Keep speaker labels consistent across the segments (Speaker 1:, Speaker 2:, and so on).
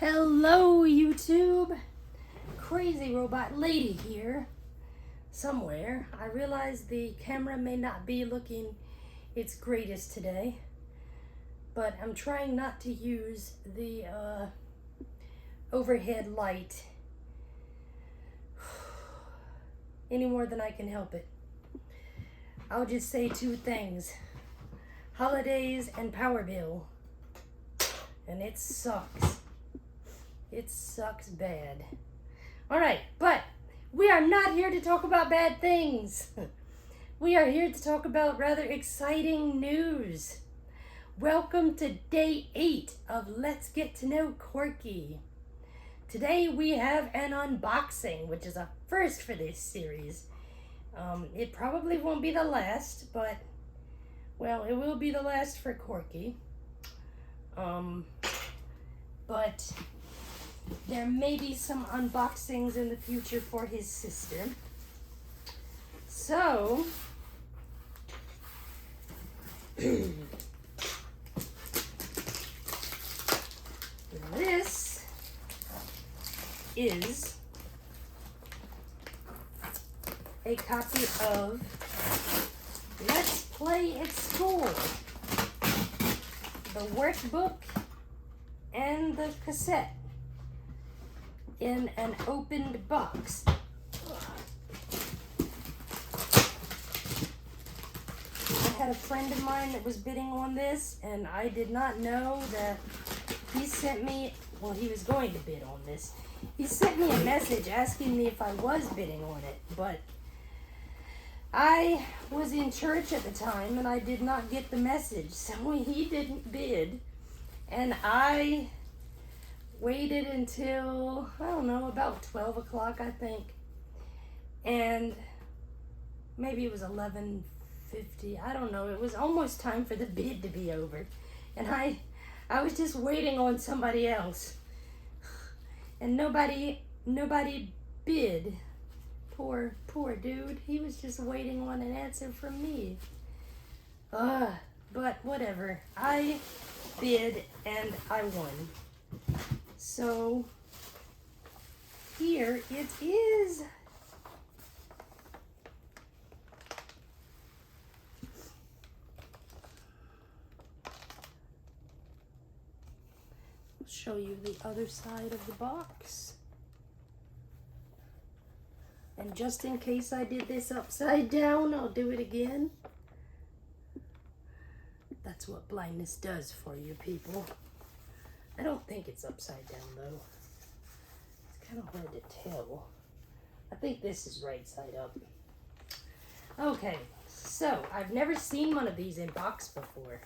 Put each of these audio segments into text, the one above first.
Speaker 1: Hello, YouTube. Crazy robot lady here somewhere. I realize the camera may not be looking its greatest today, but I'm trying not to use the overhead light any more than I can help it. I'll just say two things: holidays and power bill. And it sucks. It sucks bad. Alright, but we are not here to talk about bad things. We are here to talk about rather exciting news. Welcome to day 8 of Let's Get to Know Corky. Today we have an unboxing, which is a first for this series. It probably won't be the last, but, well, it will be the last for Corky. But there may be some unboxings in the future for his sister. So, this is a copy of Let's Play at School, the workbook and the cassette in an opened box. I had a friend of mine that was bidding on this, and I did not know that he sent me, well, he was going to bid on this. He sent me a message asking me if I was bidding on it, but I was in church at the time and I did not get the message, so he didn't bid. And I waited until, I don't know, about 12 o'clock, I think. And maybe it was 11:50. I don't know. It was almost time for the bid to be over. And I was just waiting on somebody else. And nobody bid. Poor dude. He was just waiting on an answer from me. But whatever. I bid and I won. So here it is. I'll show you the other side of the box. And just in case I did this upside down, I'll do it again. That's what blindness does for you people. I don't think it's upside down though. It's kind of hard to tell. I think this is right side up. Okay, so I've never seen one of these in box before.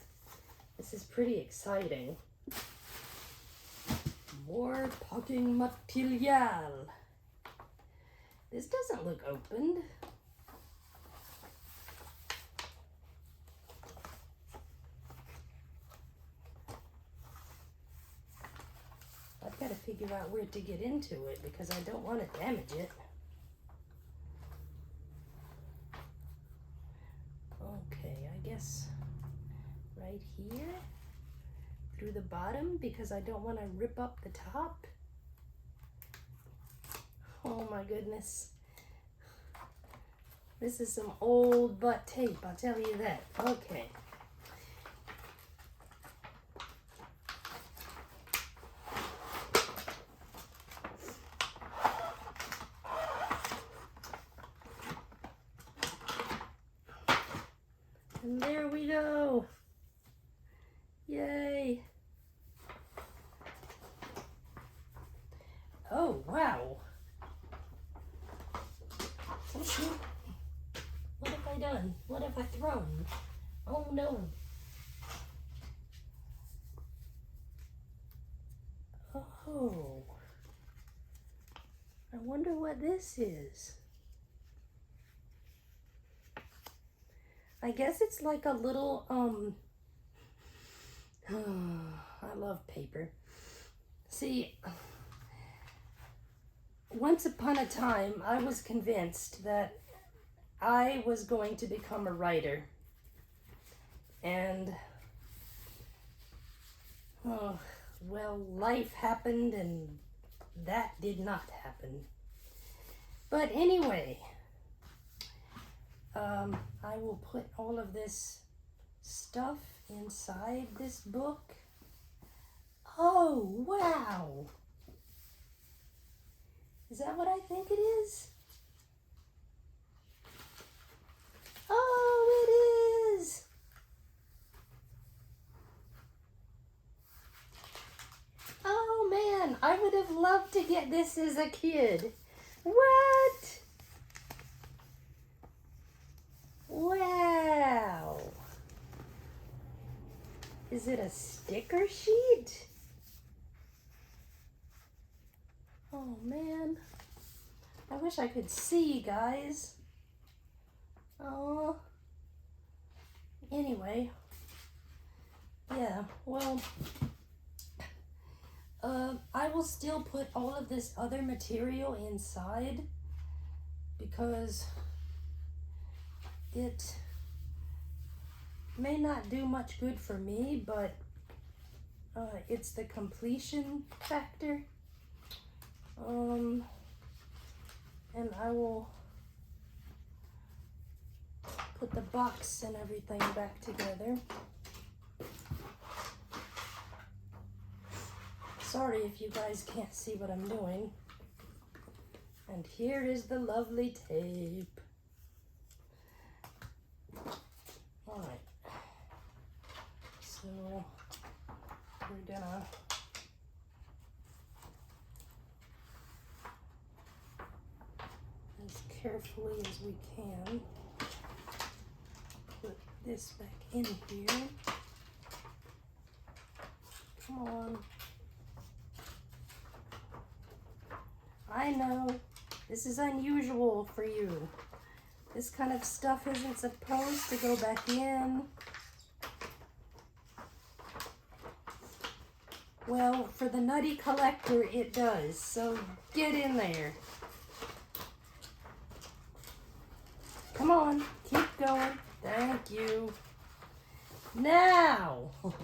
Speaker 1: This is pretty exciting. More potting material. This doesn't look opened. I've got to figure out where to get into it because I don't want to damage it. Okay, I guess right here through the bottom because I don't want to rip up the top. Oh my goodness. This is some old butt tape, I'll tell you that. Okay. And there we go. Yay. Oh, wow. Oh, shoot. What have I done? What have I thrown? Oh, no. Oh. I wonder what this is. I guess it's like a little, I love paper. See, once upon a time, I was convinced that I was going to become a writer. And well, life happened and that did not happen. But anyway, I will put all of this stuff inside this book. Oh, wow. Is that what I think it is? Oh, it is. Oh, man. I would have loved to get this as a kid. What? Wow. Is it a sticker sheet? Oh, man. I wish I could see, guys. Oh. Anyway. Yeah, well, I will still put all of this other material inside because it may not do much good for me, but it's the completion factor. And I will put the box and everything back together. Sorry if you guys can't see what I'm doing. And here is the lovely tape. Alright. So we're gonna as carefully as we can put this back in here. Come on. I know this is unusual for you. This kind of stuff isn't supposed to go back in. Well, for the nutty collector, it does. So get in there. Come on, keep going. Thank you. Now. All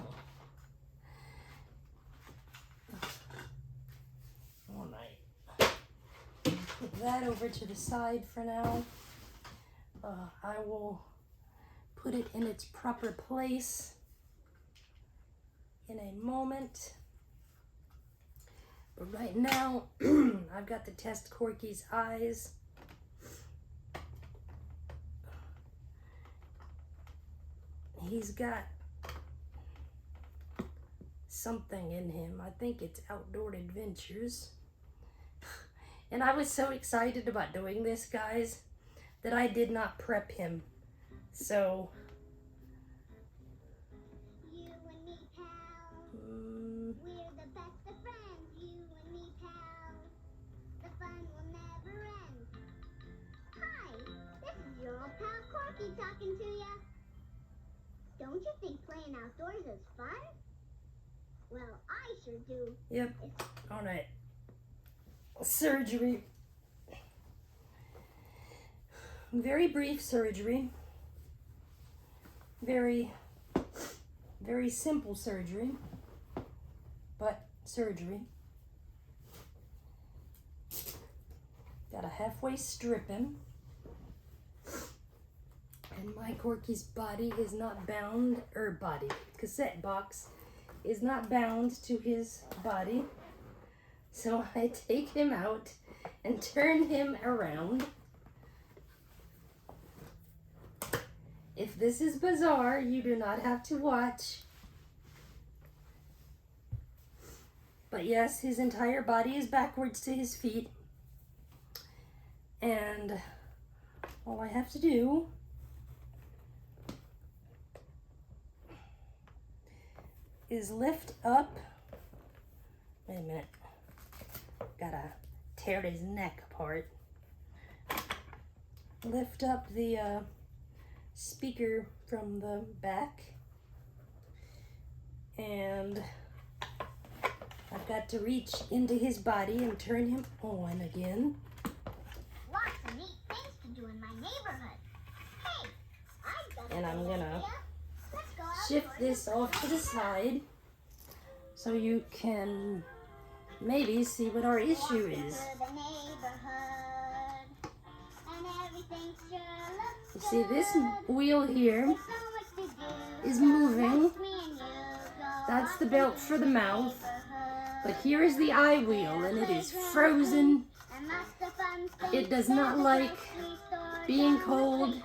Speaker 1: right. Put that over to the side for now. I will put it in its proper place in a moment. But right now, I've got to test Corky's eyes. He's got something in him. I think it's outdoor adventures. And I was so excited about doing this, guys, that I did not prep him. So
Speaker 2: you and me, pal. We're the best of friends. You and me, pal. The fun will never end. Hi, this is your old pal Corky talking to ya. Don't you think playing outdoors is fun? Well, I sure do.
Speaker 1: Yep. All right. Surgery. Very brief surgery. Very simple surgery. But surgery. Got a halfway stripping. And my Corky's body is not bound, cassette box is not bound to his body. So I take him out and turn him around. If this is bizarre, you do not have to watch. But yes, his entire body is backwards to his feet. And all I have to do is lift up. Wait a minute. Gotta tear his neck apart. Lift up the speaker from the back. And I've got to reach into his body and turn him on again.
Speaker 2: Lots of neat things to do in my neighborhood. Hey, I've got
Speaker 1: And I'm gonna
Speaker 2: Let's go
Speaker 1: shift
Speaker 2: outdoors
Speaker 1: this
Speaker 2: and
Speaker 1: off to the side so you can maybe see what our issue is. You see, this wheel here is moving. That's the belt for the mouth. But here is the eye wheel, and it is frozen. It does not like being cold.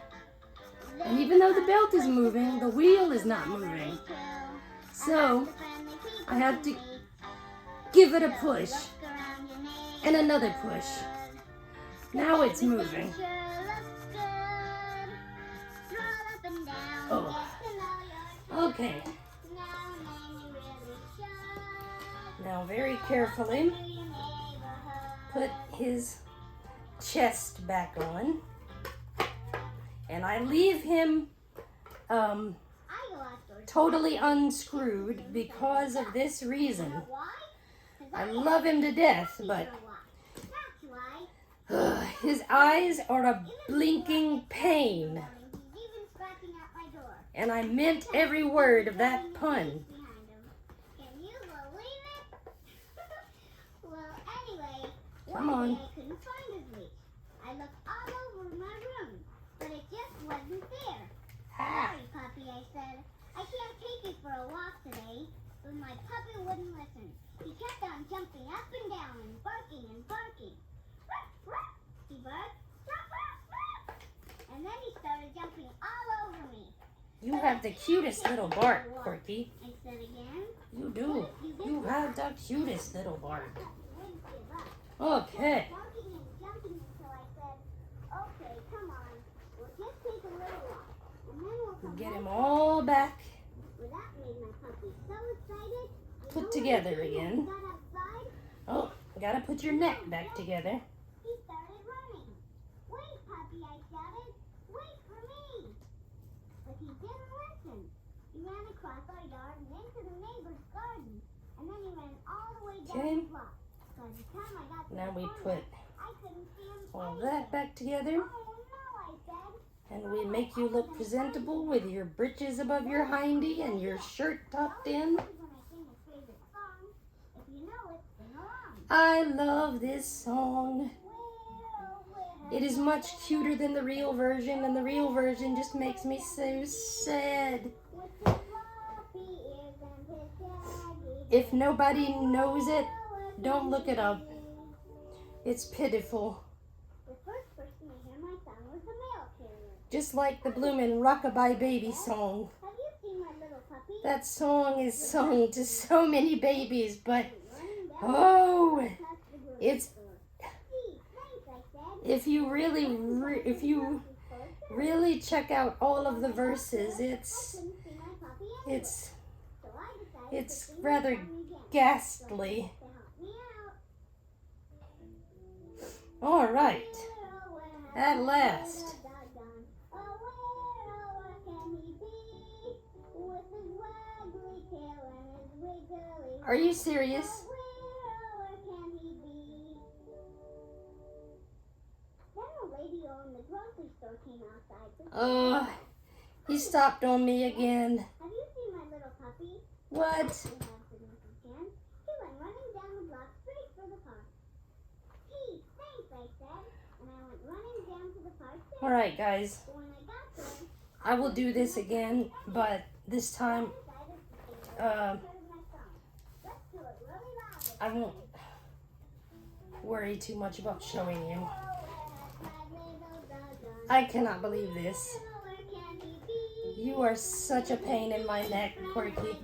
Speaker 1: And even though the belt is moving, the wheel is not moving. So I have to give it a push and another push. Now it's moving. Oh, okay. Now very carefully put his chest back on. And I leave him totally unscrewed because of this reason. I love him to death, but his eyes are a blinking pain. And I meant every word of that pun. Come on.
Speaker 2: I looked all over my room, but it just wasn't there.
Speaker 1: Ah.
Speaker 2: Sorry, puppy, I said. I can't take you for a walk today, but my puppy wouldn't listen. He kept on jumping up and down and barking and barking. Ruff, ruff, he barked. Ruff, ruff, ruff. And then he started jumping all over me.
Speaker 1: You have the cutest little bark, Corky.
Speaker 2: I said again.
Speaker 1: You do. You have the cutest little bark.
Speaker 2: Wouldn't give up.
Speaker 1: Okay.
Speaker 2: Barking and jumping until I said, okay, come on. We'll just take a little walk. And then we'll come
Speaker 1: Get
Speaker 2: back.
Speaker 1: him all back
Speaker 2: Well, that made my puppy so excited. You
Speaker 1: put
Speaker 2: know
Speaker 1: together
Speaker 2: what he did when
Speaker 1: again.
Speaker 2: he got outside?
Speaker 1: Oh, gotta put your neck back together.
Speaker 2: He started running. Wait, puppy, I shouted. Wait for me. But he didn't listen. He ran across our yard and into the neighbor's garden. And then he ran all the way down
Speaker 1: Okay.
Speaker 2: the block. By the time I got to
Speaker 1: Now
Speaker 2: the
Speaker 1: we
Speaker 2: corner,
Speaker 1: put
Speaker 2: I couldn't see him
Speaker 1: all
Speaker 2: anywhere.
Speaker 1: that back together.
Speaker 2: Oh, no, I said.
Speaker 1: And we make you look presentable with your breeches above your hindy and your shirt tucked in.
Speaker 2: When I sing a favorite song, if you know it, sing along.
Speaker 1: I love this song. It is much cuter than the real version, and the real version just makes me so sad. If nobody knows it, don't look it up. It's pitiful.
Speaker 2: The first person to hear my song was the mail carrier.
Speaker 1: Just like the bloomin' Rockabye Baby song.
Speaker 2: Have you seen my little puppy?
Speaker 1: That song is sung to so many babies, but
Speaker 2: Running down
Speaker 1: oh,
Speaker 2: past the grocery
Speaker 1: it's
Speaker 2: store. Gee, thanks, I said.
Speaker 1: if you really check out all of the verses, it's
Speaker 2: Couldn't see my puppy anywhere. So I decided
Speaker 1: it's
Speaker 2: to sing
Speaker 1: rather
Speaker 2: the song again.
Speaker 1: ghastly.
Speaker 2: To help me out.
Speaker 1: All right,
Speaker 2: Where, oh, where
Speaker 1: at
Speaker 2: has
Speaker 1: last.
Speaker 2: my little dog gone? Oh, where can he be? With his waggly tail and his wiggly
Speaker 1: Are you serious?
Speaker 2: Where can he be? Then a lady on the grocery store came outside.
Speaker 1: He stopped on me again.
Speaker 2: Have you seen my little puppy?
Speaker 1: What?
Speaker 2: I asked Mrs. Jan. He went running down the block straight for the park. Gee, thanks, I said. And I went running down to the park too.
Speaker 1: All right, guys.
Speaker 2: But when I got there,
Speaker 1: I will do this again, but this time I won't worry too much about showing you. I cannot believe this. You are such a pain in my neck, Corky.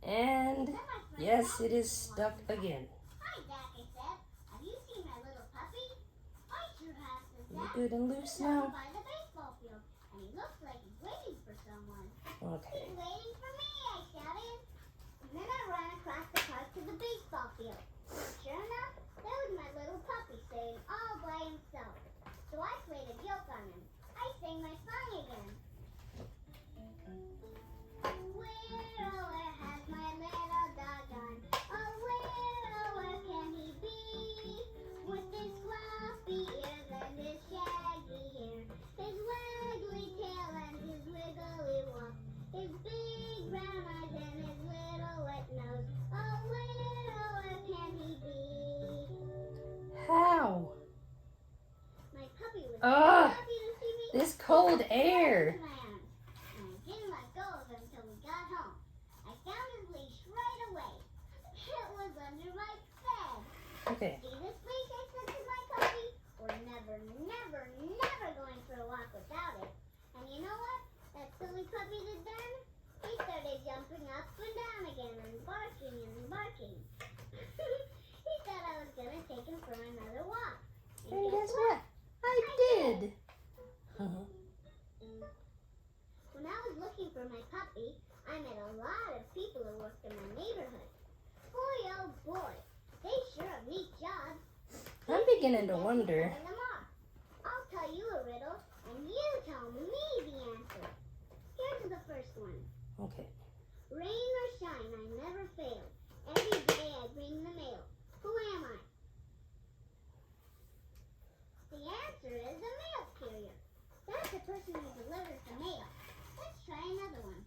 Speaker 1: And yes, it is stuck again.
Speaker 2: Hi, Jack, I said. Have you seen my little puppy? I sure have, said
Speaker 1: You
Speaker 2: Jack.
Speaker 1: good and loose
Speaker 2: He's down
Speaker 1: now?
Speaker 2: by the baseball field, and he looks like he's waiting for someone.
Speaker 1: Okay.
Speaker 2: He's waiting for me, I shouted. And then I ran across the park to the baseball field. Sure enough, there was my little puppy sitting all by himself. So I played a joke on him. I sang my song again. Where has my little dog gone? Oh, where can he be? With his floppy ears and his shaggy hair, his waggly
Speaker 1: cold air.
Speaker 2: And I didn't let go of him until we got home. I found his leash right away. It was under my bed.
Speaker 1: Okay.
Speaker 2: See this leash I said to my puppy? We're never, never, never going for a walk without it. And you know what that silly puppy did then? He started jumping up and down again and barking and barking. He thought I was going to take him for another walk.
Speaker 1: And guess what? I did.
Speaker 2: When I was looking for my puppy, I met a lot of people who worked in my neighborhood. Boy, oh boy, they sure have neat jobs.
Speaker 1: I'm beginning to wonder.
Speaker 2: I'll tell you a riddle, and you tell me the answer. Here's the first one.
Speaker 1: Okay.
Speaker 2: Rain or shine, I never fail. Every day I bring the mail. Who am I? The answer is a mail carrier. That's the person who delivers the mail. Let's try another one.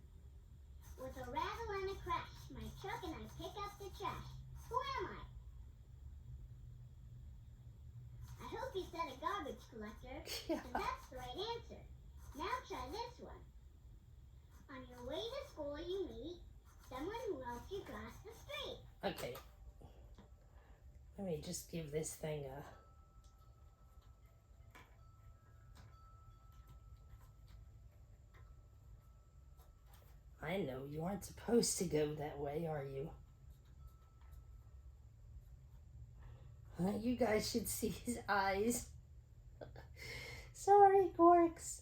Speaker 2: With a rattle and a crash, my truck and I pick up the trash. Who am I? I hope you said a garbage collector,
Speaker 1: Yeah.
Speaker 2: and that's the right answer. Now try this one. On your way to school, you meet someone who helps you cross the street.
Speaker 1: Okay. Let me just give this thing a... I know you aren't supposed to go that way, are you? You guys should see his eyes. Sorry, Corks.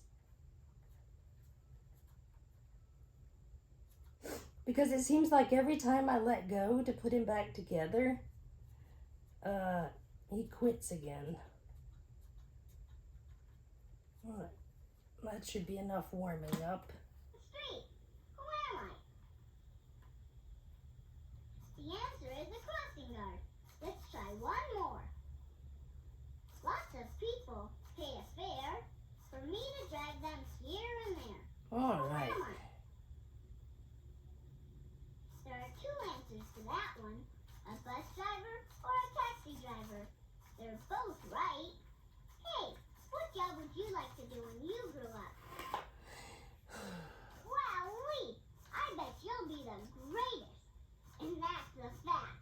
Speaker 1: Because it seems like every time I let go to put him back together, he quits again. Alright, that should be enough warming up.
Speaker 2: Street. Who am I? The answer is a crossing guard. Let's try one more. Lots of people pay a fare for me to drive them here and there.
Speaker 1: Alright.
Speaker 2: Who am I? There are two answers to that one. A bus driver or a taxi driver. They're both right. Hey, what job would you like to do when you grew up? Wowee! I bet you'll be the greatest. And that's a fact.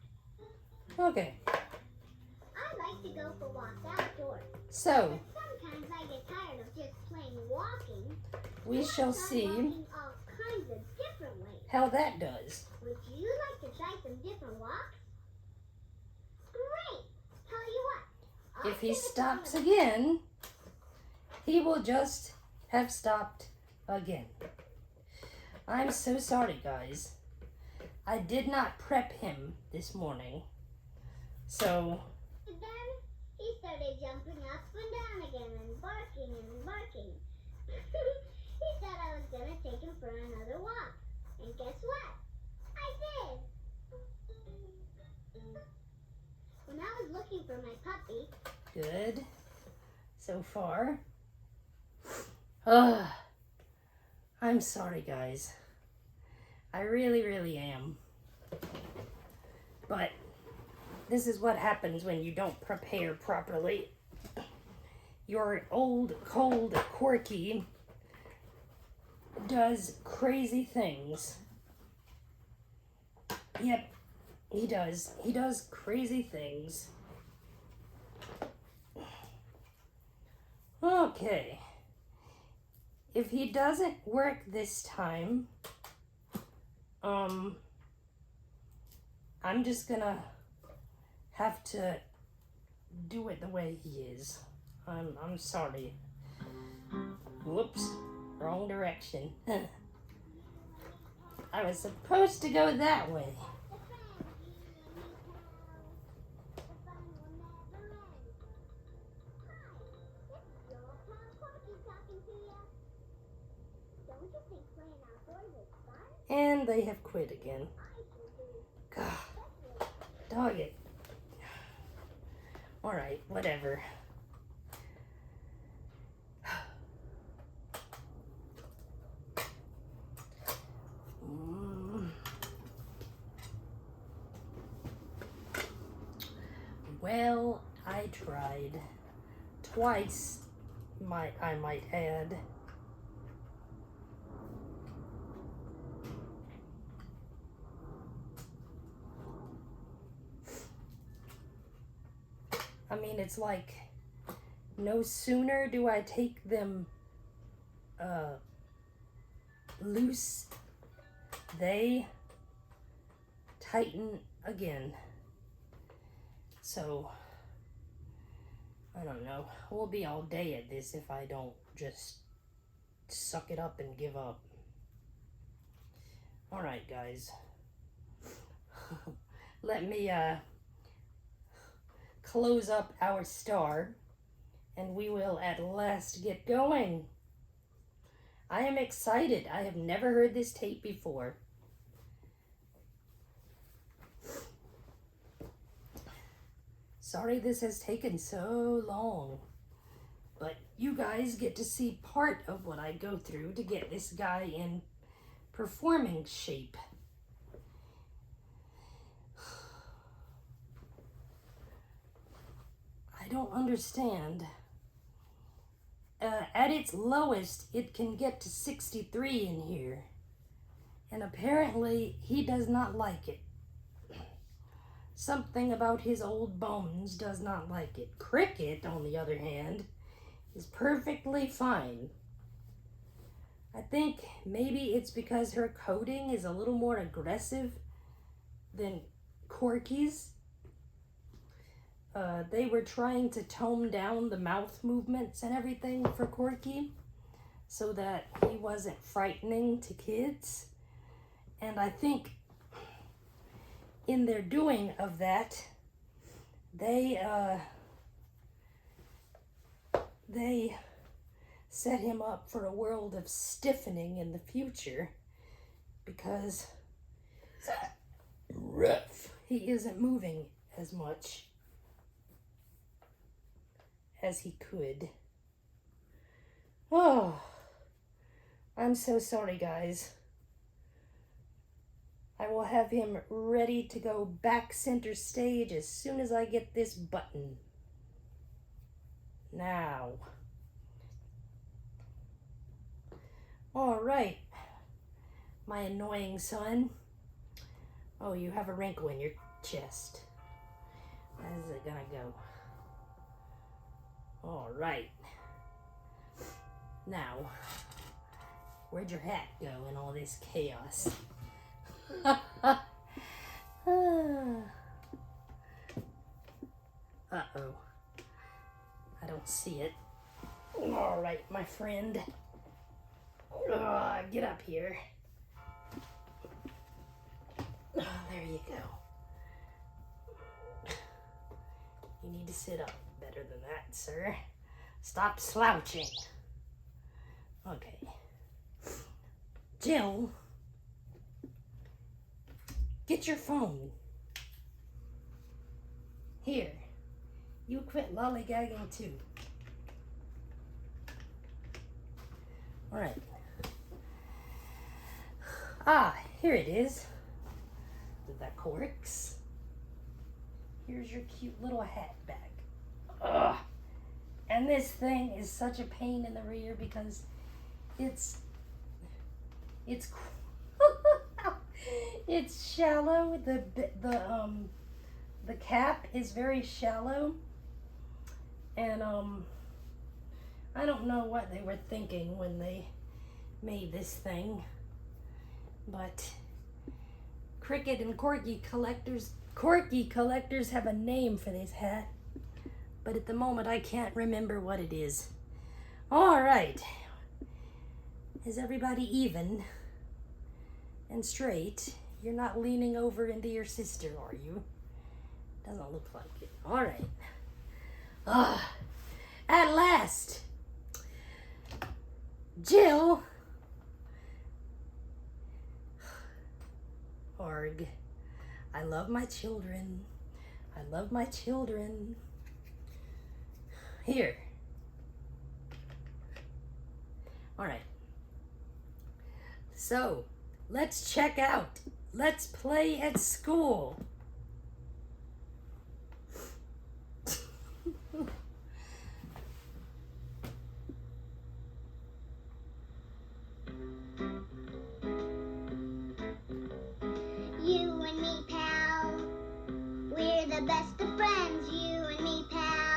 Speaker 1: Okay,
Speaker 2: I like to go for walks outdoors.
Speaker 1: so
Speaker 2: But sometimes I get tired of just plain walking.
Speaker 1: we
Speaker 2: So I
Speaker 1: shall
Speaker 2: try
Speaker 1: see
Speaker 2: walking all kinds of different ways.
Speaker 1: how that does.
Speaker 2: Would you like to try some different walks? Great! Tell you what. I'll
Speaker 1: If he
Speaker 2: give it to
Speaker 1: stops
Speaker 2: you.
Speaker 1: again, he will just have stopped again. I'm so sorry, guys. I did not prep him this morning. So,
Speaker 2: Then he started jumping up and down again and barking and barking. He said I was going to take him for another walk. And guess what? I did. When I was looking for my puppy,
Speaker 1: good so far. Ugh. I'm sorry, guys. I really, really am. But this is what happens when you don't prepare properly. Your old, cold Corky does crazy things. Yep, he does. He does crazy things. Okay. If he doesn't work this time, I'm just gonna have to do it the way he is. I'm sorry. Whoops, wrong direction. I was supposed to go that way.
Speaker 2: the friends you and me tell, the fun will never end. Hi, this is your old pal Corky talking to you. Don't you think playing outdoors is fun?
Speaker 1: And they have quit again.
Speaker 2: I sure do.
Speaker 1: God, dog it. Alright, whatever. Well, I tried. Twice, I might add. I mean, it's like no sooner do I take them loose, they tighten again. So, I don't know. We'll be all day at this if I don't just suck it up and give up. Alright, guys. Let me close up our star, and we will at last get going. I am excited. I have never heard this tape before. Sorry this has taken so long, but you guys get to see part of what I go through to get this guy in performing shape. I don't understand. At its lowest, it can get to 63 in here. And apparently, he does not like it. Something about his old bones does not like it. Cricket, on the other hand, is perfectly fine. I think maybe it's because her coating is a little more aggressive than Corky's. They were trying to tone down the mouth movements and everything for Corky so that he wasn't frightening to kids. And I think in their doing of that, they set him up for a world of stiffening in the future because rough. He isn't moving as much as he could. Oh, I'm so sorry, guys. I will have him ready to go back center stage as soon as I get this button. Now. All right, my annoying son. Oh, you have a wrinkle in your chest. How's it gonna go? All right. Now, where'd your hat go in all this chaos? Uh-oh. I don't see it. All right, my friend. Get up here. Oh, there you go. You need to sit up better than that, sir. Stop slouching. Okay. Jill, get your phone. Here. You quit lollygagging too. All right. Ah, here it is. The corks. Here's your cute little hat bag. Ugh. And this thing is such a pain in the rear because it's it's shallow. The cap is very shallow, and I don't know what they were thinking when they made this thing, but Cricket and Corky collectors have a name for this hat, but at the moment I can't remember what it is. All right, is everybody even and straight? You're not leaning over into your sister, are you? Doesn't look like it. All right. At last, Jill. Arg. I love my children. I love my children. Here. All right. So, let's check out. Let's play at school.
Speaker 2: You and me, pal. We're the best of friends, you and me, pal.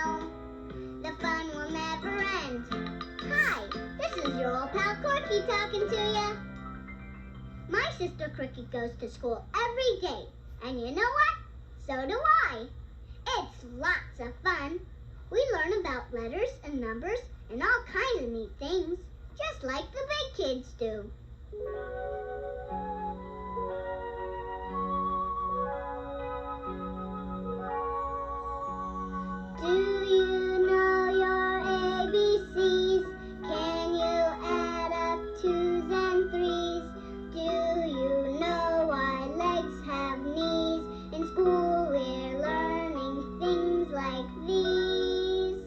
Speaker 2: Corky talking to ya? My sister Cricket goes to school every day, and you know what? So do I. It's lots of fun. We learn about letters and numbers and all kinds of neat things, just like the big kids do. Do you know your ABCs? Can you add up twos and threes? Do you know why legs have knees? In school we're learning things like these.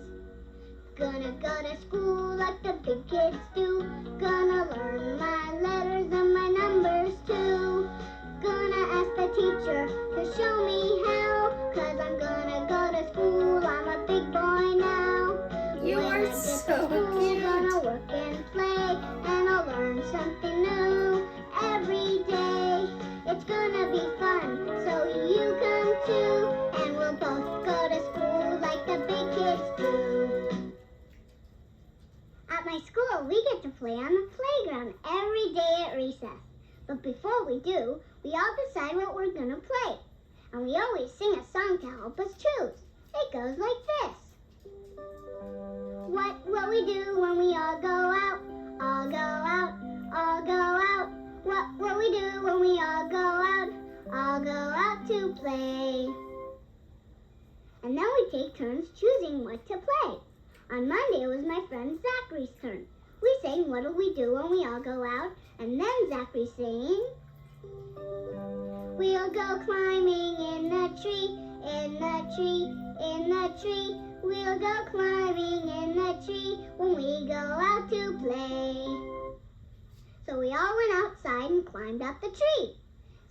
Speaker 2: Gonna go to school like the big kids do. Gonna learn my letters and my numbers too. Gonna ask the teacher to show me how. 'Cause I'm gonna go to school, I'm a big boy now.
Speaker 1: You
Speaker 2: When
Speaker 1: are
Speaker 2: I get to
Speaker 1: so
Speaker 2: school,
Speaker 1: cute.
Speaker 2: gonna work and play, and I'll learn something new every day. It's gonna be fun, so you come too, and we'll both go to school like the big kids do. At my school, we get to play on the playground every day at recess. But before we do, we all decide what we're gonna play. And we always sing a song to help us choose. It goes like this. What we do when we all go out, all go out, all go out. What we do when we all go out, all go out to play. And then we take turns choosing what to play. On Monday, it was my friend Zachary's turn. We sang What'll We Do When We All Go Out, and then Zachary sang, we'll go climbing in the tree, in the tree, in the tree. We'll go climbing in the tree when we go out to play. So we all went outside and climbed up the tree.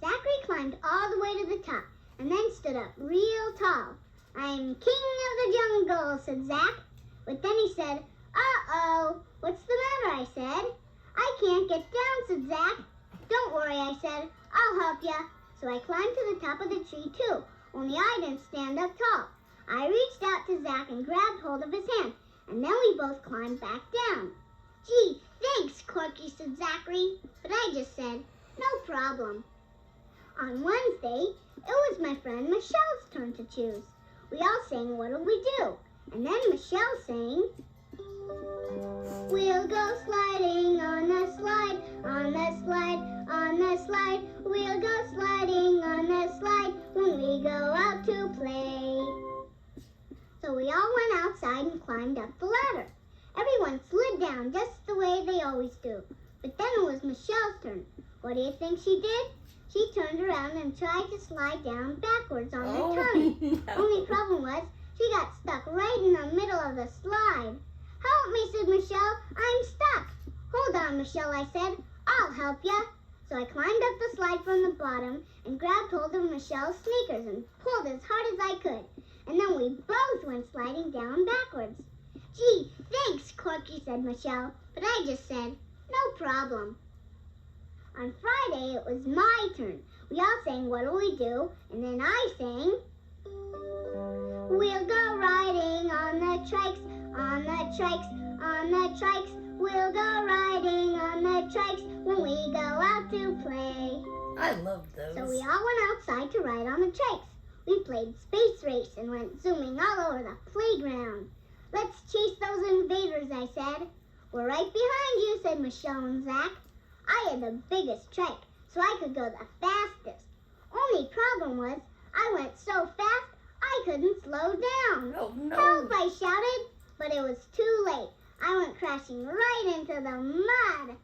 Speaker 2: Zachary climbed all the way to the top and then stood up real tall. I'm king of the jungle, said Zach. But then he said, uh-oh, what's the matter, I said. I can't get down, said Zach. Don't worry, I said, I'll help ya. So I climbed to the top of the tree too, only I didn't stand up tall. I reached out to Zach and grabbed hold of his hand, and then we both climbed back down. Gee, thanks, Corky, said Zachary, but I just said, no problem. On Wednesday, it was my friend Michelle's turn to choose. We all sang What'll We Do? And then Michelle sang, we'll go sliding on the slide, on the slide, on the slide. We'll go sliding on the slide when we go out to play. So we all went outside and climbed up the ladder. Everyone slid down just the way they always do. But then it was Michelle's turn. What do you think she did? She turned around and tried to slide down backwards on her tummy.
Speaker 1: No.
Speaker 2: Only problem was, she got stuck right in the middle of the slide. Help me, said Michelle. I'm stuck. Hold on, Michelle, I said. I'll help ya. So I climbed up the slide from the bottom and grabbed hold of Michelle's sneakers and pulled as hard as I could. And then we both went sliding down backwards. Gee, thanks, Corky, said Michelle. But I just said, no problem. On Friday, it was my turn. We all sang What'll We Do? And then I sang, we'll go riding on the trikes, on the trikes, on the trikes. We'll go riding on the trikes when we go out to play.
Speaker 1: I love those.
Speaker 2: So we all went outside to ride on the trikes. We played space race and went zooming all over the playground. Let's chase those invaders, I said. We're right behind you, said Michelle and Zach. I had the biggest trike, so I could go the fastest. Only problem was, I went so fast, I couldn't slow down.
Speaker 1: Oh, no.
Speaker 2: Help, I shouted, but it was too late. I went crashing right into the mud.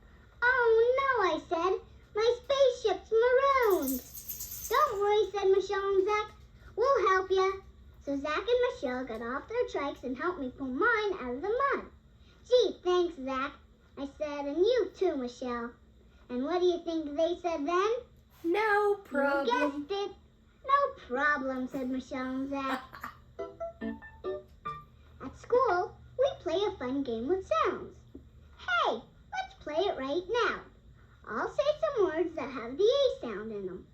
Speaker 2: Oh, no, I said. My spaceship's marooned. Don't worry, said Michelle and Zach. We'll help you. So Zach and Michelle got off their trikes and helped me pull mine out of the mud. Gee, thanks, Zach, I said, and you too, Michelle. And what do you think they said then?
Speaker 1: No problem.
Speaker 2: You guessed it. No problem, said Michelle and Zach. At school, we play a fun game with sounds. Hey, let's play it right now. I'll say some words that have the A sound in them,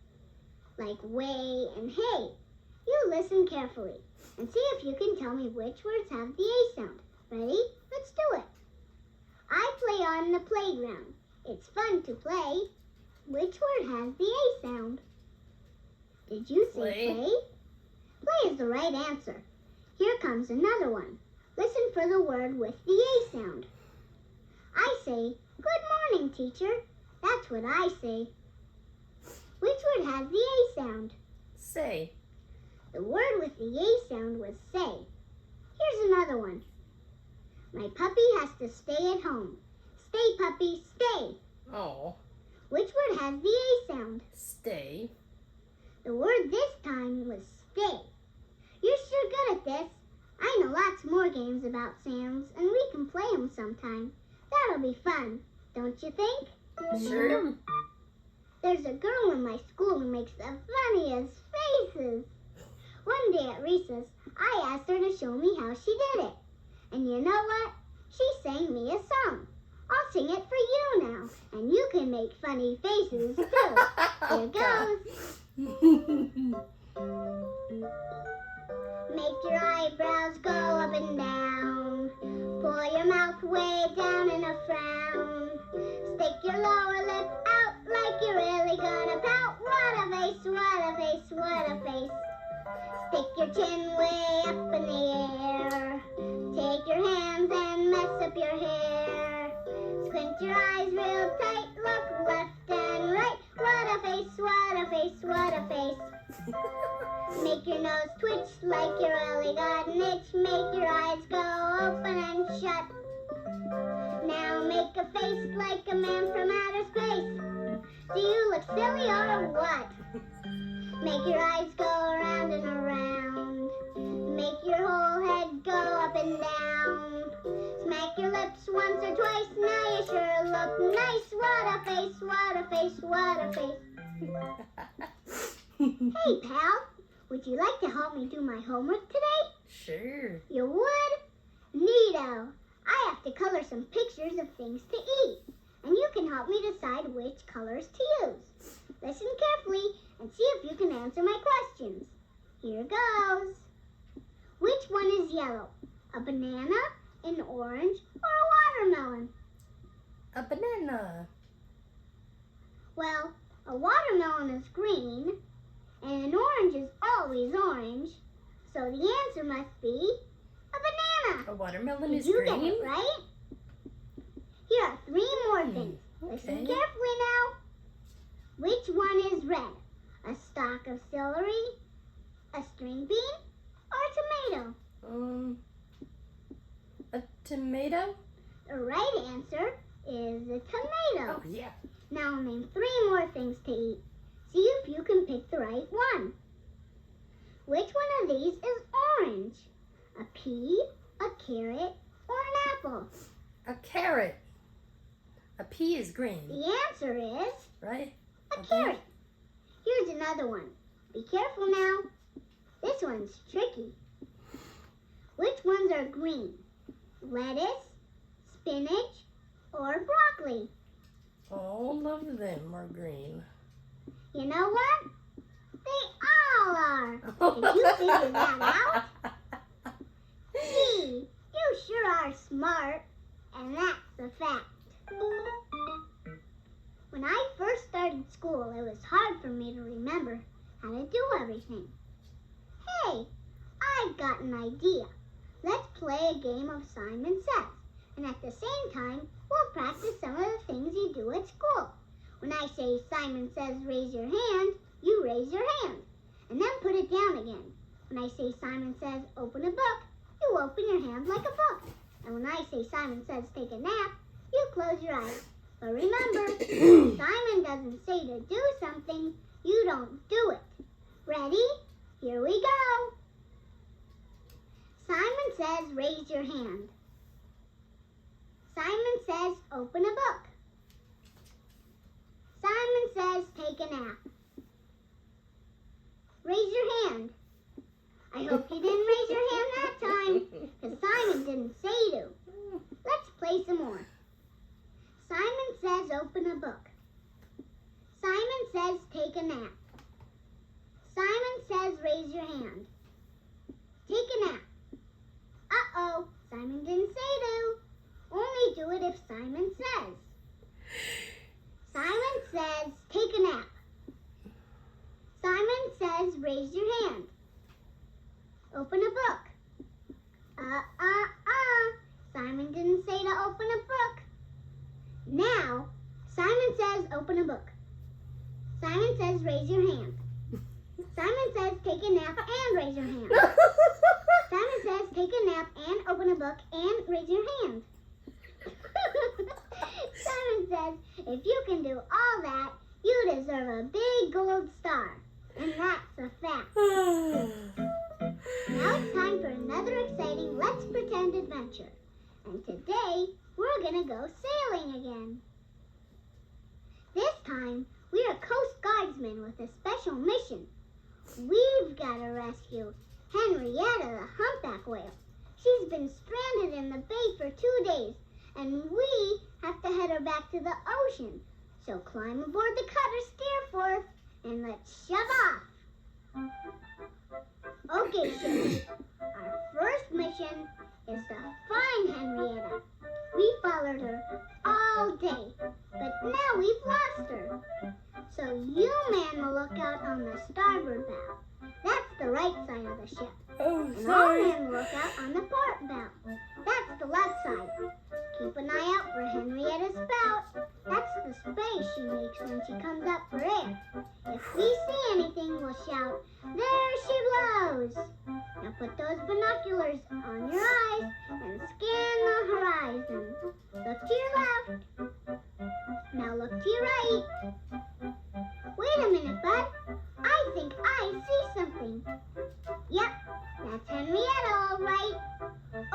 Speaker 2: like way and hey. You listen carefully and see if you can tell me which words have the A sound. Ready? Let's do it. I play on the playground. It's fun to play. Which word has the A sound? Did you say play? Play is the right answer. Here comes another one. Listen for the word with the A sound. I say, good morning, teacher. That's what I say. Which word has the A sound?
Speaker 1: Say.
Speaker 2: The word with the A sound was say. Here's another one. My puppy has to stay at home. Stay, puppy, stay.
Speaker 1: Oh.
Speaker 2: Which word has the A sound?
Speaker 1: Stay.
Speaker 2: The word this time was stay. You're sure good at this. I know lots more games about sounds, and we can play them sometime. That'll be fun, don't you think?
Speaker 1: Sure.
Speaker 2: There's a girl in my school who makes the funniest faces. One day at recess, I asked her to show me how she did it. And you know what? She sang me a song. I'll sing it for you now, and you can make funny faces too. Here goes. Make your eyebrows go up and down. Pull your mouth way down in a frown. Stick your lower lip out like you're really gonna pout. What a face, what a face, what a face. Stick your chin way up in the air. Take your hands and mess up your hair. Squint your eyes real tight, look left and right. What a face, what a face, what a face. Make your nose twitch like you really got an itch. Make your eyes go open and shut. Now make a face like a man from outer space. Do you look silly or what? Make your eyes go around and around. Make your whole head go up and down. Smack your lips once or twice. Now you sure look nice. What a face, what a face, what a face. Hey, pal. Would you like to help me do my homework today?
Speaker 1: Sure.
Speaker 2: You would? Neato. I have to color some pictures of things to eat. And you can help me decide which colors to use. Listen carefully and see if you can answer my questions. Here goes. Which one is yellow? A banana, an orange, or a watermelon?
Speaker 1: A banana.
Speaker 2: Well, a watermelon is green, and an orange is always orange. So the answer must be a banana.
Speaker 1: A watermelon
Speaker 2: Did
Speaker 1: is
Speaker 2: you
Speaker 1: green?
Speaker 2: get it right? Here are 3 more things. Listen
Speaker 1: Okay.
Speaker 2: carefully now. Which one is red? A stalk of celery, a string bean, or a tomato?
Speaker 1: A tomato?
Speaker 2: The right answer is a tomato.
Speaker 1: Oh, yeah.
Speaker 2: Now name 3 more things to eat. See if you can pick the right one. Which one of these is orange? A pea, a carrot, or an apple?
Speaker 1: A carrot. A pea is green,
Speaker 2: The answer is
Speaker 1: right?
Speaker 2: a carrot. Here's another one. Be careful now. This one's tricky. Which ones are green? Lettuce, spinach, or broccoli?
Speaker 1: All of them are green.
Speaker 2: You know what? They all are. Did you figure that out? Gee, you sure are smart. And that's a fact. When I first started school, it was hard for me to remember how to do everything. Hey, I've got an idea. Let's play a game of Simon Says. And at the same time, we'll practice some of the things you do at school. When I say Simon Says raise your hand, you raise your hand. And then put it down again. When I say Simon Says open a book, you open your hand like a book. And when I say Simon Says take a nap, you close your eyes. But remember, if Simon doesn't say to do something, you don't do it. Ready? Here we go. Simon says raise your hand. Simon says open a book. Simon says take a nap. Raise your hand. I hope you didn't raise your hand that time, because Simon didn't say to. Let's play some more. Simon says open a book. Simon says take a nap. Simon says raise your hand. Take a nap. Uh-oh, Simon didn't say to. Only do it if Simon says. says raise your hand. Open a book. Simon didn't say to open a book. Now, Simon says open a book. Simon says raise your hand. Simon says take a nap and raise your hand. Simon says take a nap and open a book and raise your hand. Simon says if you can do all that, you deserve a big gold star. And that's a fact. Now it's time for another exciting Let's Pretend adventure. And today, we're gonna go sailing again. This time, we're Coast Guardsmen with a special mission. We've gotta rescue Henrietta the humpback whale. She's been stranded in the bay for 2 days, and we have to head her back to the ocean. So climb aboard the cutter Steerforth, and let's shove off. Okay, shipmates. Our first mission is to find Henrietta. We followed her all day, but now we've lost her. So you man the lookout on the starboard bow. That's the right side of the ship.
Speaker 1: Oh,
Speaker 2: And I'll
Speaker 1: sorry.
Speaker 2: man the lookout on the port bow. That's the left side. Keep an eye out for Henrietta's spout. That's the space she makes when she comes up for air. If we see anything, we'll shout, there she blows! Now put those binoculars on your eyes and scan the horizon. Look to your left. Now look to your right. Wait a minute, bud. I think I see something. Yep, that's Henrietta, all right.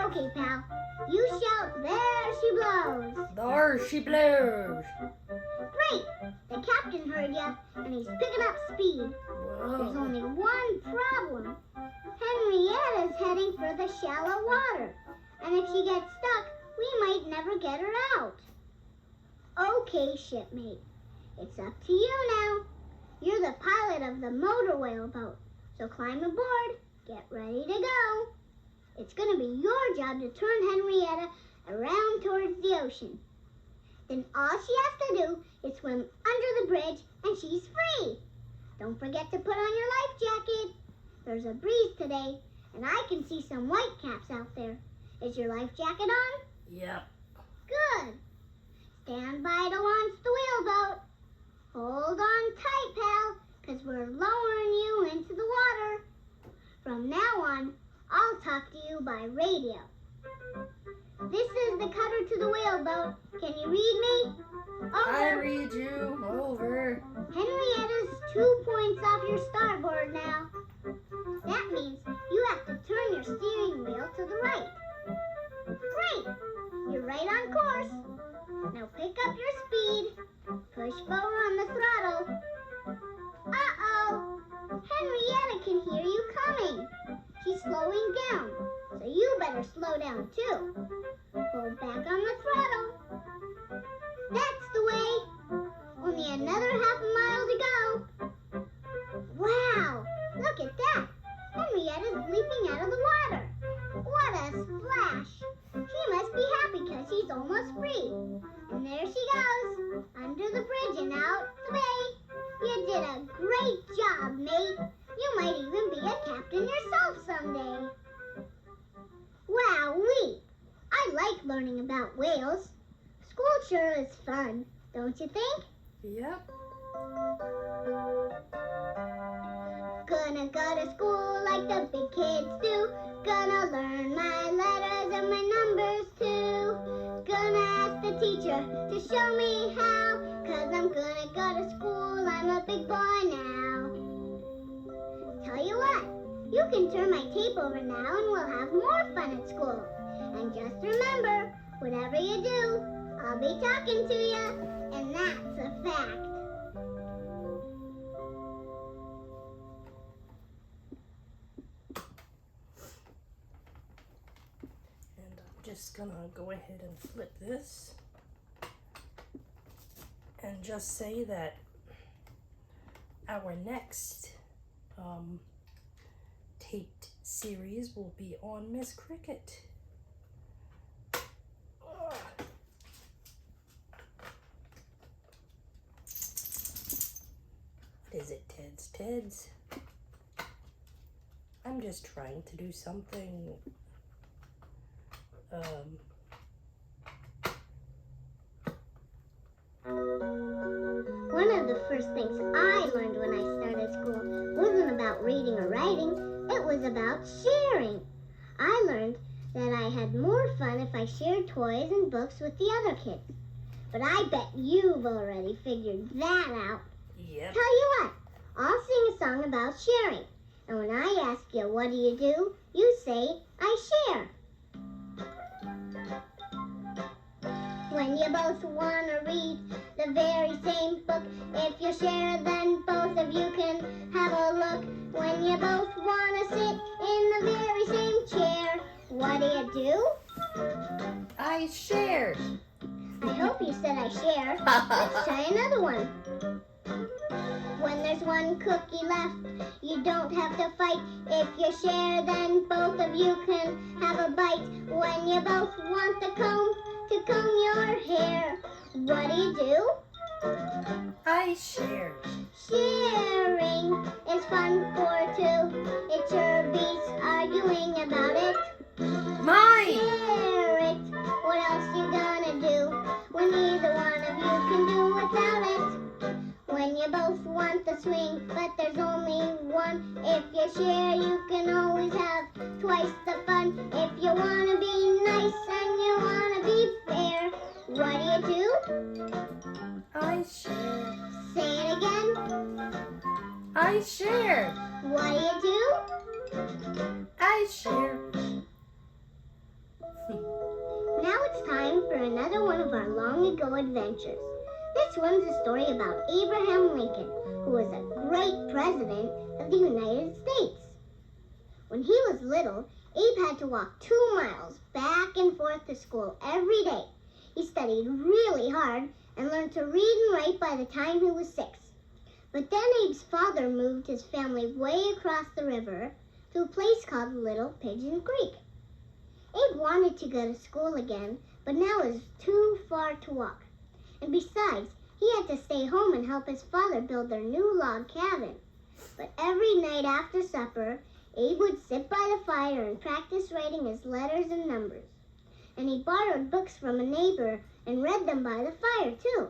Speaker 2: Okay, pal. You shout, there she blows.
Speaker 1: There she blows.
Speaker 2: Great. The captain heard ya, and he's picking up speed. There's only one problem. Henrietta's heading for the shallow water, and if she gets stuck, we might never get her out. Okay, shipmate. It's up to you now. You're the pilot of the motor whale boat, so climb aboard, get ready to go. It's going to be your job to turn Henrietta around towards the ocean. Then all she has to do is swim under the bridge and she's free. Don't forget to put on your life jacket. There's a breeze today and I can see some white caps out there. Is your life jacket on?
Speaker 1: Yep.
Speaker 2: Good. Stand by to launch the wheelboat. Hold on tight, pal, because we're lowering you into the water. From now on, I'll talk to you by radio. This is the cutter to the whaleboat. Can you read me?
Speaker 1: I
Speaker 2: Over.
Speaker 1: read you. Over.
Speaker 2: Henrietta's 2 points off your starboard now. That means you have to turn your steering wheel to the right. Great. You're right on course. Now pick up your speed. Push forward on the throttle. Uh-oh. Henrietta can hear you coming. She's slowing down, so you better slow down too. Hold back on the throttle. That's the way. Only another half a mile to go. Wow, look at that. Henrietta's leaping out of the water. What a splash. She must be happy because she's almost free. And there she goes, under the bridge and out the bay. You did a great job, mate. You might even be a captain yourself someday. Wowee! I like learning about whales. School sure is fun, don't you think?
Speaker 1: Yep.
Speaker 2: Gonna go to school like the big kids do. Gonna learn my letters and my numbers too. Gonna ask the teacher to show me how. 'Cause I'm gonna go to school, I'm a big boy now. Tell you what, you can turn my tape over now and we'll have more fun at school. And just remember, whatever you do, I'll be talking to you, and that's a fact.
Speaker 1: And I'm just gonna go ahead and flip this and just say that our next taped series will be on Miss Cricket. Ugh. What is it, Teds? Teds? I'm just trying to do something.
Speaker 2: One of the first things I learned when I started school wasn't about reading or writing, it was about sharing. I learned that I had more fun if I shared toys and books with the other kids. But I bet you've already figured that out.
Speaker 1: Yep.
Speaker 2: Tell you what, I'll sing a song about sharing. And when I ask you, what do? You say, I share. When you both want to read the very same book, if you share, then both of you can have a look. When you both want to sit in the very same chair, what do?
Speaker 1: I shared.
Speaker 2: I hope you said I share. Let's try another one. When there's one cookie left, you don't have to fight. If you share, then both of you can have a bite. When you both want the comb to comb your hair, what do?
Speaker 1: I shared.
Speaker 2: Sharing is fun for two. It sure beats arguing about it.
Speaker 1: Mine.
Speaker 2: Share it. What else you gonna do when neither one of you can do without it? When you both want the swing, but there's only one. If you share, you can always have twice the fun. If you want to be nice and you want to be fair, what do?
Speaker 1: I shared.
Speaker 2: Say it again.
Speaker 1: I shared.
Speaker 2: What do?
Speaker 1: I shared.
Speaker 2: Now it's time for another one of our long ago adventures. This one's a story about Abraham Lincoln, who was a great president of the United States. When he was little, Abe had to walk 2 miles back and forth to school every day. He studied really hard and learned to read and write by the time he was 6. But then Abe's father moved his family way across the river to a place called Little Pigeon Creek. Abe wanted to go to school again, but now it was too far to walk. And besides, he had to stay home and help his father build their new log cabin. But every night after supper, Abe would sit by the fire and practice writing his letters and numbers. And he borrowed books from a neighbor and read them by the fire, too.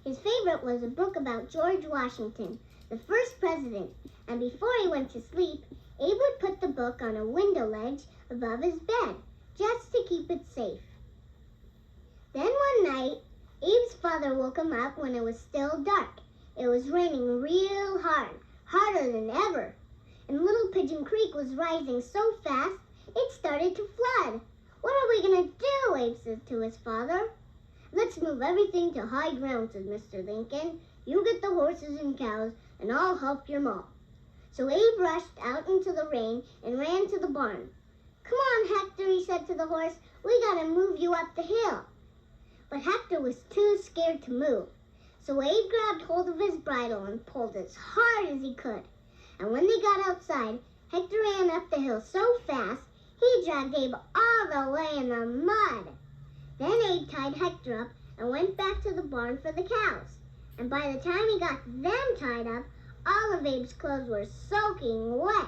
Speaker 2: His favorite was a book about George Washington, the first president. And before he went to sleep, Abe would put the book on a window ledge above his bed, just to keep it safe. Then one night, Abe's father woke him up when it was still dark. It was raining real hard, harder than ever. And Little Pigeon Creek was rising so fast, it started to flood. What are we going to do? Abe said to his father. Let's move everything to high ground, said Mr. Lincoln. You get the horses and cows, and I'll help your mom. So Abe rushed out into the rain and ran to the barn. Come on, Hector, he said to the horse. We got to move you up the hill. But Hector was too scared to move. So Abe grabbed hold of his bridle and pulled as hard as he could. And when they got outside, Hector ran up the hill so fast, he dragged Abe all the way in the mud. Then Abe tied Hector up and went back to the barn for the cows. And by the time he got them tied up, all of Abe's clothes were soaking wet.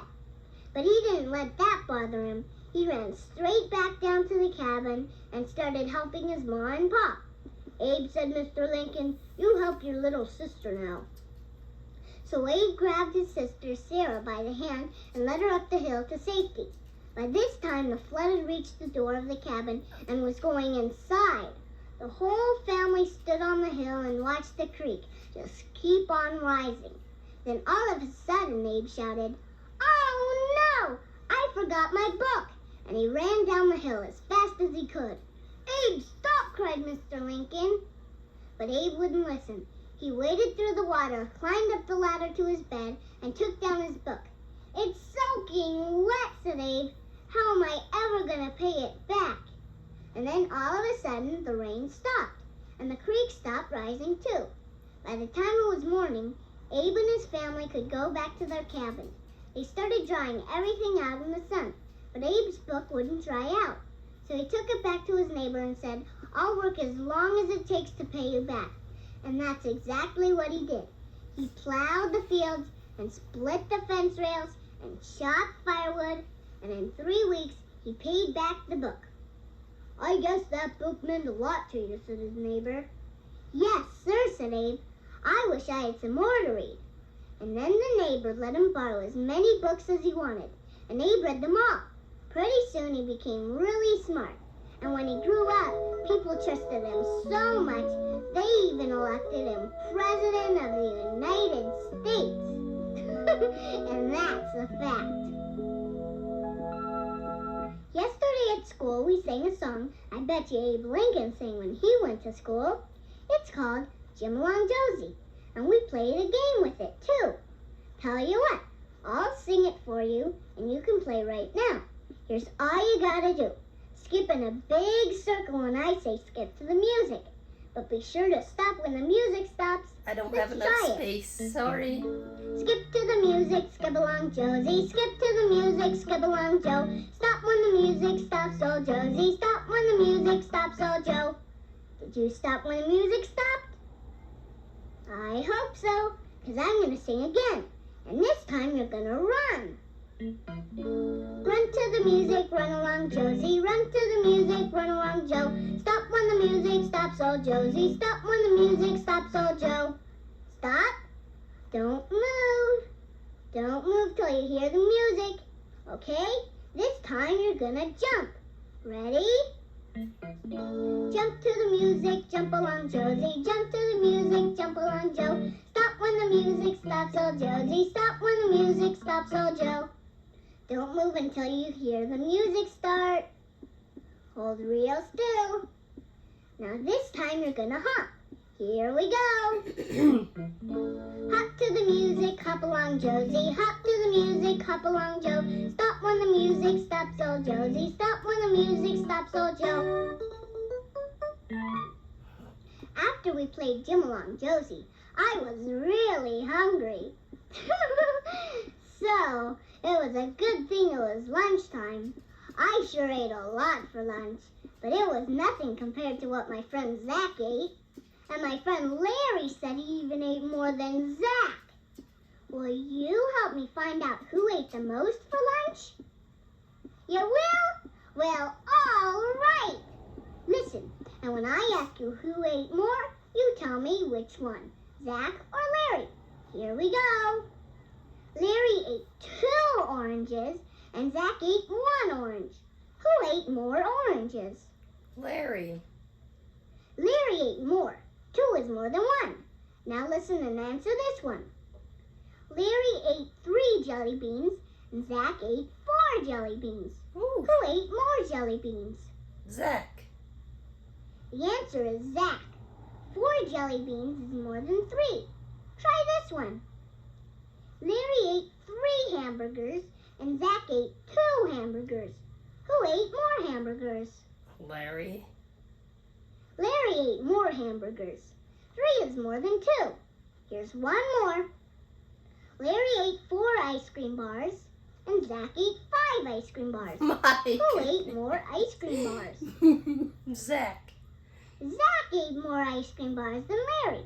Speaker 2: But he didn't let that bother him. He ran straight back down to the cabin and started helping his ma and pa. Abe, said Mr. Lincoln, you help your little sister now. So Abe grabbed his sister Sarah by the hand and led her up the hill to safety. By this time, the flood had reached the door of the cabin and was going inside. The whole family stood on the hill and watched the creek just keep on rising. Then all of a sudden, Abe shouted, "Oh no! I forgot my book!" And he ran down the hill as fast as he could. "Abe, stop!" cried Mr. Lincoln. But Abe wouldn't listen. He waded through the water, climbed up the ladder to his bed, and took down his book. "It's soaking wet," said Abe. "How am I ever going to pay it back?" And then all of a sudden, the rain stopped, and the creek stopped rising too. By the time it was morning, Abe and his family could go back to their cabin. They started drying everything out in the sun, but Abe's book wouldn't dry out. So he took it back to his neighbor and said, "I'll work as long as it takes to pay you back." And that's exactly what he did. He plowed the fields and split the fence rails and chopped firewood, and in 3 weeks he paid back the book. I guess that book meant a lot to you, said his neighbor. Yes, sir, said Abe. I wish I had some more to read. And then the neighbor let him borrow as many books as he wanted, and Abe read them all. Pretty soon he became really smart, and when he grew up, people trusted him so much, they even elected him President of the United States. And that's a fact. Yesterday at school, we sang a song I bet you Abe Lincoln sang when he went to school. It's called Jim Along Josie, and we played a game with it, too. Tell you what, I'll sing it for you, and you can play right now. Here's all you gotta do. Skip in a big circle when I say skip to the music. But be sure to stop when the music stops.
Speaker 1: I don't have enough space. Sorry.
Speaker 2: Skip to the music, skip along Josie. Skip to the music, skip along Joe. Stop when the music stops, oh Josie. Stop when the music stops, oh Joe. Did you stop when the music stopped? I hope so, because I'm going to sing again. And this time you're going to run. Run to the music, run along Josie. Run to the music, run along Joe. Stop when the music stops, oh Josie. Stop when the music stops, oh Joe. Stop. Don't move. Don't move till you hear the music. Okay? This time you're gonna jump. Ready? Jump to the music, jump along Josie. Jump to the music, jump along Joe. Stop when the music stops, oh Josie. Stop when the music stops, oh Joe. Don't move until you hear the music start. Hold real still. Now this time you're gonna hop. Here we go. Hop to the music, hop along Josie. Hop to the music, hop along Joe. Stop when the music stops, oh Josie. Stop when the music stops, oh Joe. After we played Jim Along Josie, I was really hungry. So, it was a good thing it was lunchtime. I sure ate a lot for lunch, but it was nothing compared to what my friend Zach ate. And my friend Larry said he even ate more than Zach. Will you help me find out who ate the most for lunch? You will? Well, all right. Listen, and when I ask you who ate more, you tell me which one, Zach or Larry. Here we go. Larry ate 2 oranges, and Zach ate 1 orange. Who ate more oranges?
Speaker 1: Larry.
Speaker 2: Larry ate more. 2 is more than 1. Now listen and answer this one. Larry ate 3 jelly beans, and Zach ate 4 jelly beans.
Speaker 1: Ooh.
Speaker 2: Who ate more jelly beans?
Speaker 1: Zach.
Speaker 2: The answer is Zach. 4 jelly beans is more than 3. Try this one. Larry ate 3 hamburgers, and Zach ate 2 hamburgers. Who ate more hamburgers?
Speaker 1: Larry.
Speaker 2: Larry ate more hamburgers. 3 is more than 2. Here's one more. Larry ate 4 ice cream bars, and Zach ate 5 ice cream bars. Who ate more ice cream bars?
Speaker 1: Zach.
Speaker 2: Zach ate more ice cream bars than Larry.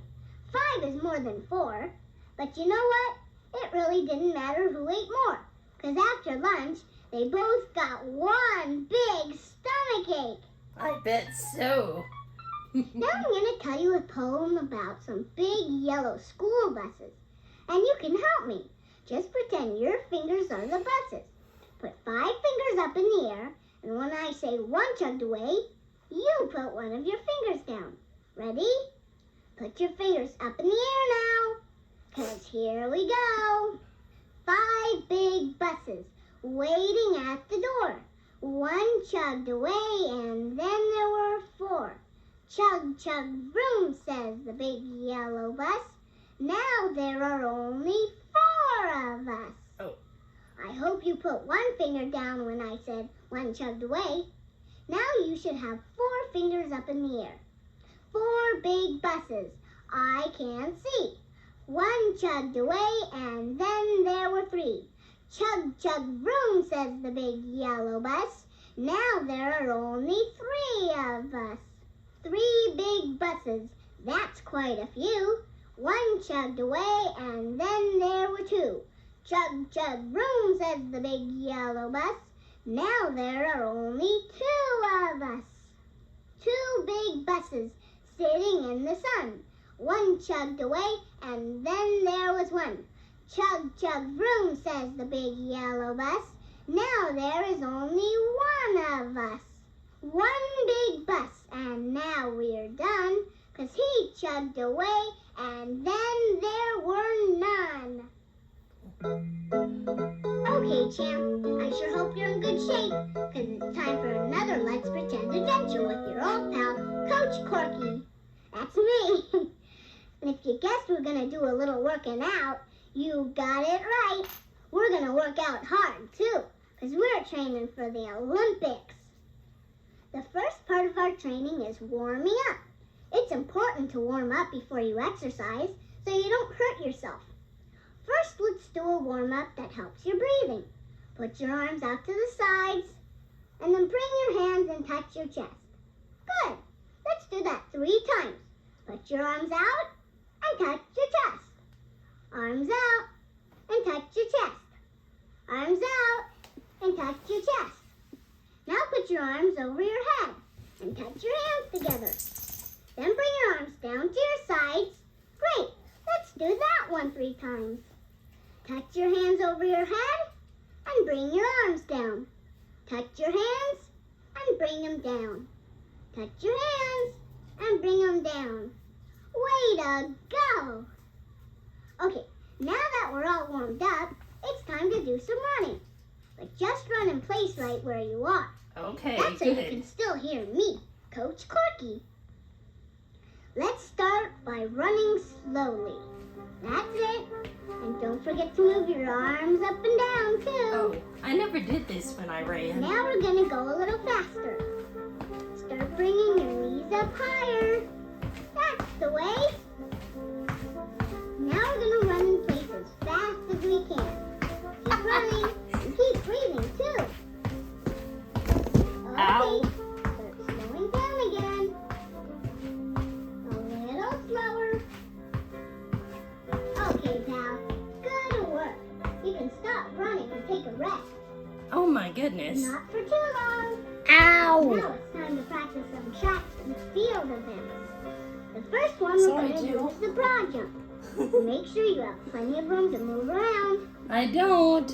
Speaker 2: 5 is more than 4. But you know what? It really didn't matter who ate more, because after lunch, they both got one big stomachache.
Speaker 1: I bet so.
Speaker 2: Now I'm going to tell you a poem about some big yellow school buses. And you can help me. Just pretend your fingers are the buses. Put 5 fingers up in the air, and when I say 1 chugged away, you put one of your fingers down. Ready? Put your fingers up in the air now. 'Cause here we go. 5 big buses waiting at the door. 1 chugged away, and then there were 4. Chug, chug, vroom, says the big yellow bus. Now there are only 4 of us.
Speaker 1: Oh.
Speaker 2: I hope you put 1 finger down when I said 1 chugged away. Now you should have 4 fingers up in the air. 4 big buses I can see. 1 chugged away, and then there were 3. Chug, chug, vroom, says the big yellow bus. Now there are only 3 of us. 3 big buses, that's quite a few. 1 chugged away, and then there were 2. Chug, chug, vroom, says the big yellow bus. Now there are only two of us. Two big buses sitting in the sun. One chugged away, and then there was one. Chug, chug, vroom, says the big yellow bus. Now there is only one of us. One big bus, and now we're done, 'cause he chugged away, and then there were none. Okay, champ, I sure hope you're in good shape, 'cause it's time for another Let's Pretend adventure with your old pal, Coach Corky. That's me. And if you guessed we're going to do a little working out, you got it right. We're going to work out hard, too, because we're training for the Olympics. The first part of our training is warming up. It's important to warm up before you exercise so you don't hurt yourself. First, let's do a warm-up that helps your breathing. Put your arms out to the sides, and then bring your hands and touch your chest. Good. Let's do that 3 times. Put your arms out and touch your chest. Arms out and touch your chest. Arms out and touch your chest. Now put your arms over your head and touch your hands together. Then bring your arms down to your sides. Great. Let's do that one 3 times. Touch your hands over your head and bring your arms down. Touch your hands and bring them down. Touch your hands and bring them down. Way to go! Okay, now that we're all warmed up, it's time to do some running. But just run in place right where you are.
Speaker 1: Okay,
Speaker 2: That's so
Speaker 1: good.
Speaker 2: you can still hear me, Coach Corky. Let's start by running slowly. That's it. And don't forget to move your arms up and down, too.
Speaker 1: Oh, I never did this when I ran.
Speaker 2: Now we're going to go a little faster. Start bringing your knees up higher. That's the way. Now we're going to run in place as fast as we can. Keep running and keep breathing, too.
Speaker 1: Ow.
Speaker 2: Okay, start slowing down again. A little slower. Okay, pal. Good work. You can stop running and take a rest.
Speaker 1: Oh my goodness.
Speaker 2: Not for too long.
Speaker 1: Ow!
Speaker 2: Now it's time to practice some track and field events. The first one
Speaker 1: Sorry,
Speaker 2: we're going to do
Speaker 1: Jill.
Speaker 2: is the broad jump. Make sure you have plenty of room to move around.
Speaker 1: I don't.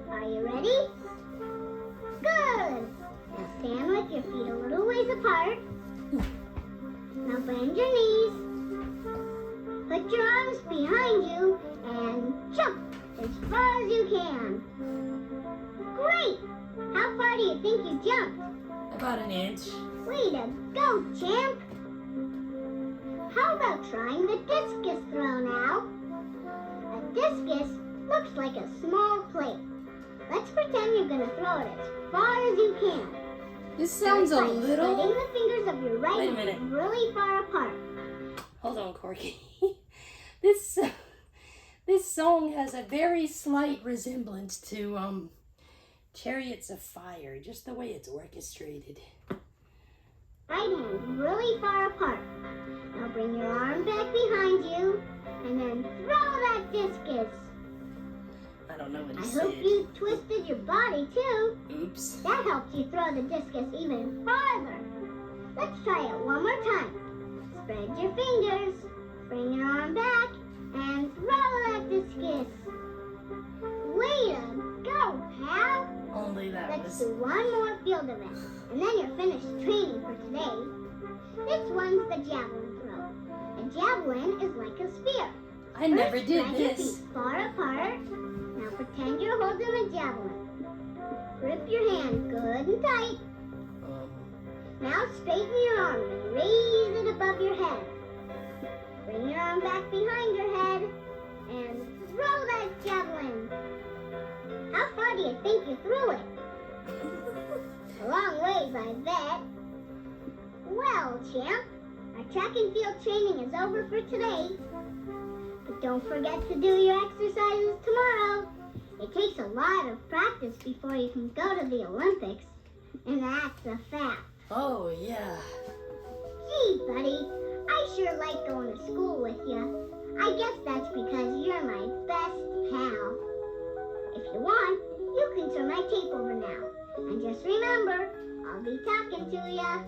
Speaker 2: Are you ready? Good. Now stand with your feet a little ways apart. Now bend your knees. Put your arms behind you and jump as far as you can. Great! How far do you think you jumped?
Speaker 1: About an inch.
Speaker 2: Way to go, champ! How about trying the discus throw now? A discus looks like a small plate. Let's pretend you're going to throw it as far as you can.
Speaker 1: This sounds a
Speaker 2: Start by
Speaker 1: little...
Speaker 2: spreading the fingers of your right
Speaker 1: Wait a minute.
Speaker 2: hand really far apart.
Speaker 1: Hold on, Corky. This song has a very slight resemblance to Chariots of Fire, just the way it's orchestrated.
Speaker 2: Right hand really far apart. Now bring your arm back behind you and then throw that discus.
Speaker 1: I don't know what
Speaker 2: I
Speaker 1: he
Speaker 2: hope
Speaker 1: said.
Speaker 2: you twisted your body too.
Speaker 1: Oops.
Speaker 2: That helped you throw the discus even farther. Let's try it one more time. Spread your fingers, bring your arm back, and throw that discus. Way to go, pal!
Speaker 1: Only that
Speaker 2: Let's
Speaker 1: was...
Speaker 2: do one more field event, and then you're finished training for today. This one's the javelin throw. A javelin is like a spear.
Speaker 1: I never
Speaker 2: First,
Speaker 1: did
Speaker 2: spread your
Speaker 1: this.
Speaker 2: feet far apart. Now pretend you're holding a javelin. Grip your hand good and tight. Now straighten your arm and raise it above your head. Bring your arm back behind your head and throw that javelin. How far do you think you threw it? A long ways, I bet. Well, champ, our track and field training is over for today. But don't forget to do your exercises tomorrow. It takes a lot of practice before you can go to the Olympics. And that's a fact.
Speaker 1: Oh, yeah.
Speaker 2: Gee, buddy, I sure like going to school with you. I guess that's because you're my best pal. tape over now. And just remember, I'll be talking to ya.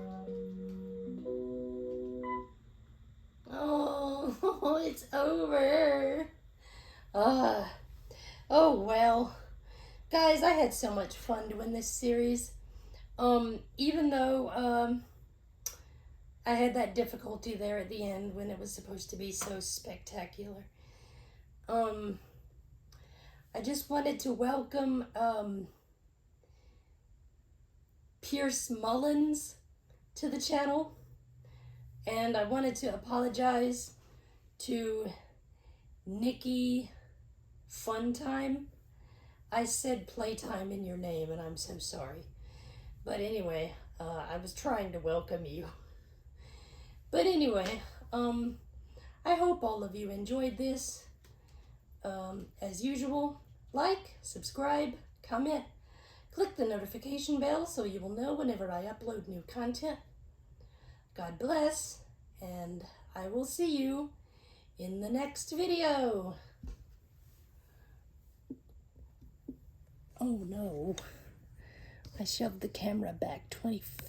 Speaker 1: Oh, it's over. Oh well. Guys, I had so much fun doing this series. Even though, I had that difficulty there at the end when it was supposed to be so spectacular. I just wanted to welcome, Pierce Mullins to the channel. And I wanted to apologize to Nikki Funtime. I said playtime in your name, and I'm so sorry. But anyway, I was trying to welcome you. But anyway, I hope all of you enjoyed this. As usual, like, subscribe, comment, click the notification bell so you will know whenever I upload new content. God bless, and I will see you in the next video. Oh no, I shoved the camera back 20 feet.